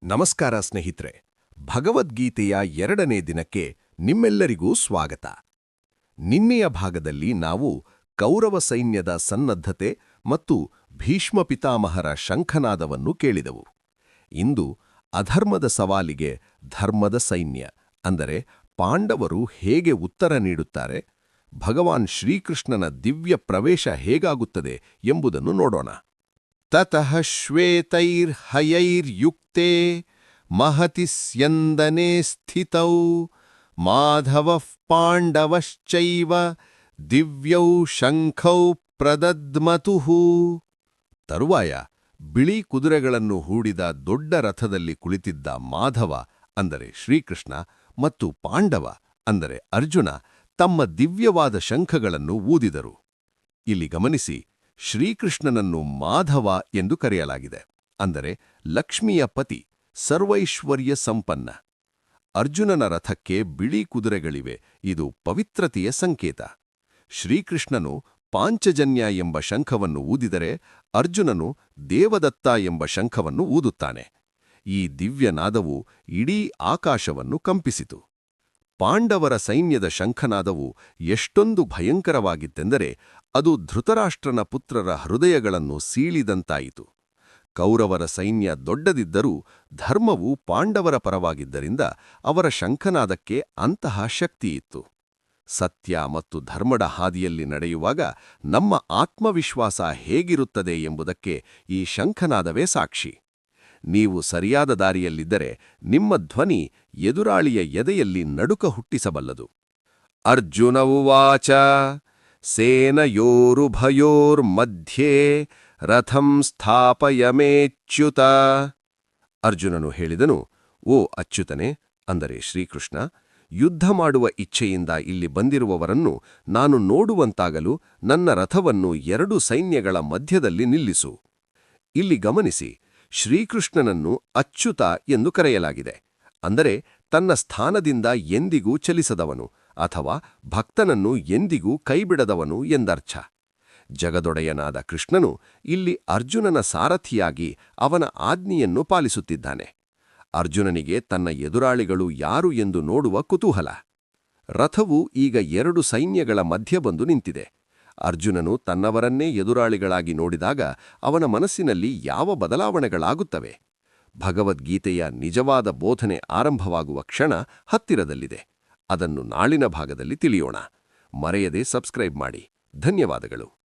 ನಮಸ್ಕಾರ ಸ್ನೇಹಿತರೆ, ಭಗವದ್ಗೀತೆಯ 2ನೇ ದಿನಕ್ಕೆ ನಿಮ್ಮೆಲ್ಲರಿಗೂ ಸ್ವಾಗತ. ನಿನ್ನೆಯ ಭಾಗದಲ್ಲಿ ನಾವು ಕೌರವ ಸೈನ್ಯದ ಸನ್ನದ್ಧತೆ ಮತ್ತು ಭೀಷ್ಮ ಪಿತಾಮಹರ ಶಂಖನಾದವನ್ನು ಕೇಳಿದೆವು. ಇಂದು ಅಧರ್ಮದ ಸವಾಲಿಗೆ ಧರ್ಮದ ಸೈನ್ಯ ಅಂದರೆ ಪಾಂಡವರು ಹೇಗೆ ಉತ್ತರ ನೀಡುತ್ತಾರೆ, ಭಗವಾನ್ ಶ್ರೀಕೃಷ್ಣನ ದಿವ್ಯ ಪ್ರವೇಶ ಹೇಗಾಗುತ್ತದೆ ಎಂಬುದನ್ನು ನೋಡೋಣ. ತತಃ ಶ್ವೇತೈರ್ಹಯೈರ್ಯುಕ್ತೆ ಮಹತಿ ಸ್ಯಂದನೆ ಸ್ಥಿತೌ ಮಾಧವಃ ಪಾಂಡವಶ್ಚೈವ ದಿವ್ಯೌ ಶಂಖೌ ಪ್ರದದ್ಮತುಃ. ತರುವಾಯ ಬಿಳಿ ಕುದುರೆಗಳನ್ನು ಹೂಡಿದ ದೊಡ್ಡ ರಥದಲ್ಲಿ ಕುಳಿತಿದ್ದ ಮಾಧವ ಅಂದರೆ ಶ್ರೀಕೃಷ್ಣ ಮತ್ತು ಪಾಂಡವ ಅಂದರೆ ಅರ್ಜುನ ತಮ್ಮ ದಿವ್ಯವಾದ ಶಂಖಗಳನ್ನು ಊದಿದರು. ಇಲ್ಲಿ ಗಮನಿಸಿ, ಶ್ರೀಕೃಷ್ಣನನ್ನು ಮಾಧವ ಎಂದು ಕರೆಯಲಾಗಿದೆ, ಅಂದರೆ ಲಕ್ಷ್ಮಿಯ ಪತಿ, ಸರ್ವೈಶ್ವರ್ಯ ಸಂಪನ್ನ. ಅರ್ಜುನನ ರಥಕ್ಕೆ ಬಿಳಿ ಕುದುರೆಗಳಿವೆ, ಇದು ಪವಿತ್ರತೆಯ ಸಂಕೇತ. ಶ್ರೀಕೃಷ್ಣನು ಪಾಂಚಜನ್ಯ ಎಂಬ ಶಂಖವನ್ನು ಊದಿದರೆ ಅರ್ಜುನನು ದೇವದತ್ತ ಎಂಬ ಶಂಖವನ್ನು ಊದುತ್ತಾನೆ. ಈ ದಿವ್ಯನಾದವು ಇಡೀ ಆಕಾಶವನ್ನು ಕಂಪಿಸಿತು. ಪಾಂಡವರ ಸೈನ್ಯದ ಶಂಖನಾದವು ಎಷ್ಟೊಂದು ಭಯಂಕರವಾಗಿತ್ತೆಂದರೆ ಅದು ಧೃತರಾಷ್ಟ್ರನ ಪುತ್ರರ ಹೃದಯಗಳನ್ನು ಸೀಳಿದಂತಾಯಿತು. ಕೌರವರ ಸೈನ್ಯ ದೊಡ್ಡದಿದ್ದರೂ ಧರ್ಮವು ಪಾಂಡವರ ಪರವಾಗಿದ್ದರಿಂದ ಅವರ ಶಂಖನಾದಕ್ಕೆ ಅಂತಹ ಶಕ್ತಿಯಿತ್ತು. ಸತ್ಯ ಮತ್ತು ಧರ್ಮದ ಹಾದಿಯಲ್ಲಿ ನಡೆಯುವಾಗ ನಮ್ಮ ಆತ್ಮವಿಶ್ವಾಸ ಹೇಗಿರುತ್ತದೆ ಎಂಬುದಕ್ಕೆ ಈ ಶಂಖನಾದವೇ ಸಾಕ್ಷಿ. ನೀವು ಸರಿಯಾದ ದಾರಿಯಲ್ಲಿದ್ದರೆ ನಿಮ್ಮ ಧ್ವನಿ ಎದುರಾಳಿಯ ಎದೆಯಲ್ಲಿ ನಡುಕ ಹುಟ್ಟಿಸಬಲ್ಲದು. ಅರ್ಜುನ ಉವಾಚ ಸೇನಯೋರುಭಯೋರ್ಮಧ್ಯೆ ರಥಂ ಸ್ಥಾಪಯಮೇಚ್ಯುತ. ಅರ್ಜುನನು ಹೇಳಿದನು, ಓ ಅಚ್ಯುತನೇ, ಅಂದರೆ ಶ್ರೀಕೃಷ್ಣ, ಯುದ್ಧ ಮಾಡುವ ಇಚ್ಛೆಯಿಂದ ಇಲ್ಲಿ ಬಂದಿರುವವರನ್ನು ನಾನು ನೋಡುವಂತಾಗಲು ನನ್ನ ರಥವನ್ನು 2 ಸೈನ್ಯಗಳ ಮಧ್ಯದಲ್ಲಿ ನಿಲ್ಲಿಸು. ಇಲ್ಲಿ ಗಮನಿಸಿ, ಶ್ರೀಕೃಷ್ಣನನ್ನು ಅಚ್ಯುತ ಎಂದು ಕರೆಯಲಾಗಿದೆ, ಅಂದರೆ ತನ್ನ ಸ್ಥಾನದಿಂದ ಎಂದಿಗೂ ಚಲಿಸದವನು ಅಥವಾ ಭಕ್ತನನ್ನು ಎಂದಿಗೂ ಕೈಬಿಡದವನು ಎಂದರ್ಥ. ಜಗದೊಡೆಯನಾದ ಕೃಷ್ಣನು ಇಲ್ಲಿ ಅರ್ಜುನನ ಸಾರಥಿಯಾಗಿ ಅವನ ಆಜ್ಞೆಯನ್ನು ಪಾಲಿಸುತ್ತಿದ್ದಾನೆ. ಅರ್ಜುನನಿಗೆ ತನ್ನ ಎದುರಾಳಿಗಳು ಯಾರು ಎಂದು ನೋಡುವ ಕುತೂಹಲ. ರಥವು ಈಗ 2 ಸೈನ್ಯಗಳ ಮಧ್ಯ ಬಂದು ನಿಂತಿದೆ. ಅರ್ಜುನನು ತನ್ನವರನ್ನೇ ಎದುರಾಳಿಗಳಾಗಿ ನೋಡಿದಾಗ ಅವನ ಮನಸ್ಸಿನಲ್ಲಿ ಯಾವ ಬದಲಾವಣೆಗಳಾಗುತ್ತವೆ? ಭಗವದ್ಗೀತೆಯ ನಿಜವಾದ ಬೋಧನೆ ಆರಂಭವಾಗುವ ಕ್ಷಣ ಹತ್ತಿರದಲ್ಲಿದೆ. ಅದನ್ನು ನಾಳಿನ ಭಾಗದಲ್ಲಿ ತಿಳಿಯೋಣ. ಮರೆಯದೆ ಸಬ್ಸ್ಕ್ರೈಬ್ ಮಾಡಿ. ಧನ್ಯವಾದಗಳು.